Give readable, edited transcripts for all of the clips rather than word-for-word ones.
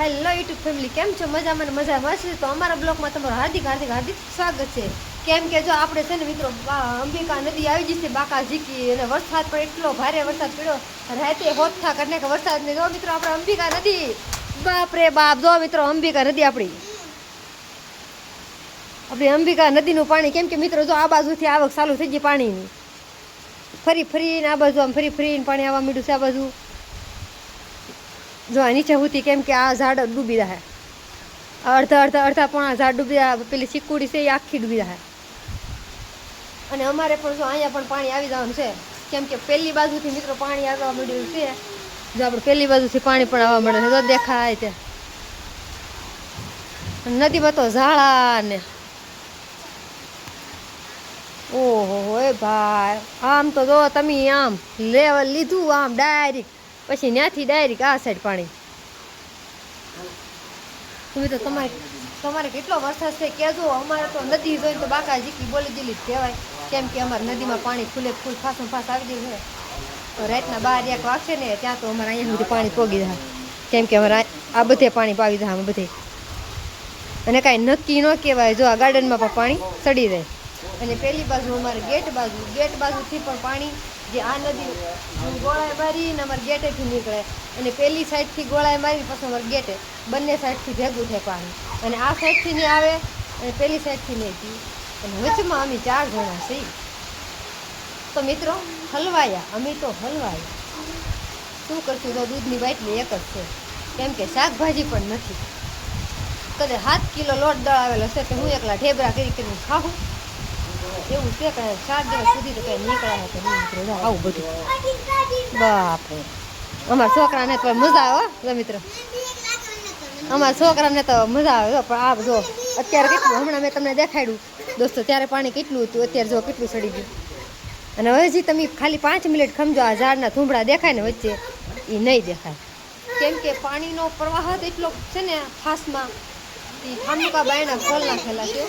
Hello YouTube family, કેમ છો? મજામાં હશે તો અમારા બ્લોગમાં તમારું હાર્દિક હાર્દિક હાર્દિક સ્વાગત છે. કેમ કે જો આપણે છે ને મિત્રો અંબિકા નદી આવી જશે બાકા ઝીકી, અને વરસાદ પણ એટલો ભારે વરસાદ પડ્યો રાતે હોથા કરીને કે વરસાદ ને જો મિત્રો આપણે અંબિકા નદી, બાપ રે બાપ, જો મિત્રો અંબિકા નદી આપણી અંબિકા નદીનું પાણી. કેમ કે મિત્રો જો આ બાજુથી આવક ચાલુ થઈ ગઈ પાણીની, ફરી ફરીને આ બાજુ આમ ફરી ફરીને પાણી આવવા માંડ્યું છે. આ બાજુ જો નીચે સુધી, કેમ કે આ ઝાડ ડૂબી રહે, અડધા પણ ઝાડ ડૂબી રહ્યા, પેલી ચીકુડી છે એ આખી ડૂબી રહે. અને અમારે પણ જો અહીંયા પણ પાણી આવી જવાનું છે, કેમ કે પહેલી બાજુથી મિત્રો પાણી આવવા માંડ્યું છે. જો આપણે પહેલી બાજુથી પાણી પણ આવવા મળે છે, તો દેખાય છે નદીમાં તો ઝાડા ને ઓહો એ ભાઈ, આમ તો જો તમે આમ લેવલ લીધું આમ ડાયરેક્ટ, પછી ત્યાંથી ડાયરેક્ટ આ સાઈડ પાણી. તમે તો તમારે કેટલો વરસાદ છે કહેજો. અમારે તો નદી જોઈને તો બાકા ઝીકી બોલી દિલી જ કહેવાય, કેમ કે અમારે નદીમાં પાણી ફૂલે ફૂલ ફાસું ફાસ આવી ગયું છે. તો રાતના 12 1 વાગશે ને ત્યાં તો અમારે અહીંયા સુધી પાણી પોગી જાય, કેમ કે અમારે આ બધે પાણી પાવી જાય આમાં બધે. અને કાંઈ નક્કી ન કહેવાય, જો આ ગાર્ડનમાં પણ પાણી ચડી જાય. અને પેલી બાજુ અમારે ગેટ બાજુથી પણ પાણી, જે આ નદી ગોળાએ મારીને અમારે ગેટેથી નીકળે, અને પેલી સાઈડથી ગોળાએ મારી પછી અમારે ગેટે, બંને સાઈડથી ભેગું થાય પાણી. અને આ સાઈડથી નહીં આવે અને પેલી સાઈડથી નહીં પી, અને વચમાં અમે 4 જણા છીએ. તો મિત્રો અમે તો હલવાયા શું કરશું? તો દૂધની બાટલી એક જ છે, કેમ કે શાકભાજી પણ નથી. કદાચ 7 કિલો લોટ દળાવેલો છે કે હું એકલા ઢેબરા કરીને ખાવું એવું છે. કે 4 દિવસ સુધી તો કઈ નીકળાય તો નહીં નીકળે. આવું બધું બાપરે, અમારા છોકરાને તો મજા આવે મિત્રો, અમારા છોકરાને તો મજા આવે. પણ આ જો અત્યારે કેટલું, હમણાં મેં તમને દેખાડ્યું દોસ્તો, ત્યારે પાણી કેટલું હતું, અત્યારે જો કેટલું સડી ગયું. અને હજી તમે ખાલી 5 મિનિટ ખમજો, આ ઝાડના થૂંભડા દેખાય ને વચ્ચે, એ નહીં દેખાય, કેમ કે પાણીનો પ્રવાહ જ એટલો છે ને ફાસ્ટમાં. એ ખામુકા બાયણા ખોલ નાખેલા છે.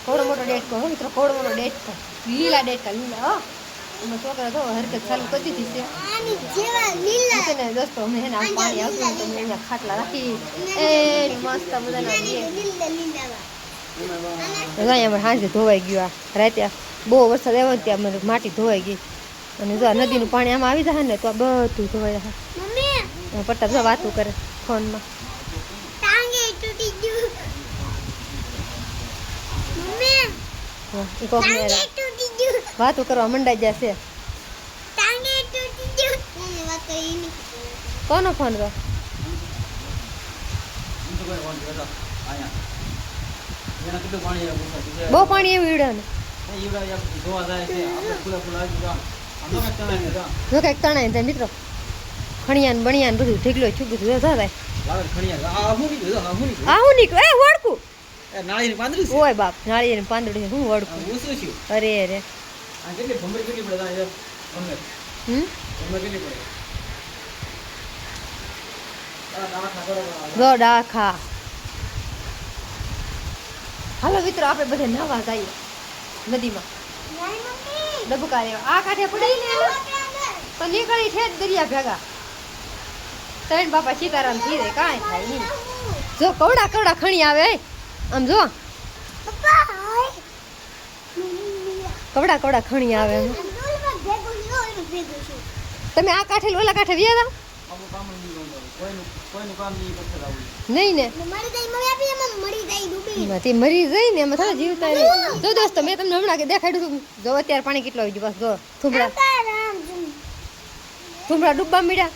થોડો મોટો ડેટકો હો મિત્રો, થોડો મોટો ડેટકો, લીલા ડેટકા લીલા. એમાં છોકરા તો હરકત ચાલુ કરી દીધી છે ને દોસ્તો. અમે એને આમ પાણી આવતું તો અહીંયા ખાટલા રાખી એ મસ્ત મજાના અહીંયા અમારે સાંજે ધોવાઈ ગયું. આ રાતે બહુ વરસાદ આવ્યો ને ત્યાં અમારે માટી ધોવાઈ ગઈ. અને જો નદીનું પાણી આમાં આવી જાય ને તો આ બધું ધોવાઈ જાય. પટ્ટા જો વાતું કરે ફોનમાં. વાતો કરવા મંડાઈ જશે. કોનો ફોન રહ્યો? બહુ પાણી એવું ઈડે ને જો કઈક તણાય ને મિત્રો, ખણિયાન બણિયાન બધું ઢીકલો છું બધું થાય. આવું નીકળે એ વળકું ઓય બાપ, નાળિયેર પાંદડું હું વળકું. અરે અરે ડાખા. હાલો મિત્રો, આપણે બધે નાવા જઈએ નદીમાં. ડબકા લેવા આ કાંઠે પડી ને તો નીકળી છે દરિયા ભેગા. 3 બાપા સીતારામ થઈ જાય, કાંઈ થાય નહીં. જો કવડા ખણી આવે આમ, જો કવડા ખણી આવે. તમે આ કાંઠે ઓલા કાંઠે વ્યા નહીં ને, તે મરી જાય ને એમાં થોડા જીવતા નહીં. જો દોસ્તો મેં તમને હમણાં દેખાડ્યું હતું, જો અત્યારે પાણી કેટલું આવી ગયું. બસ જો થુંભડા ડૂબવા મળ્યા,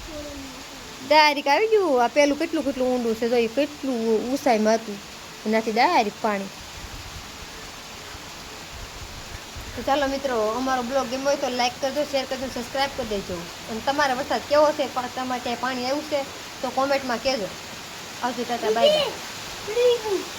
ડાયરેક્ટ આવી ગયું. આ પેલું કેટલું ઊંડું છે, જો એ કેટલું ઊંચાઈમાં હતું, એનાથી ડાયરેક્ટ પાણી. તો ચાલો મિત્રો, અમારો બ્લોગ ગમ્યો હોય તો લાઈક કરજો, શેર કરજો, સબસ્ક્રાઈબ કરી દેજો. અને તમારે વરસાદ કેવો છે, તમારે ક્યાંય પાણી આવ્યું છે તો કોમેન્ટમાં કહેજો. આવજો, ટાટા, બાય બાય.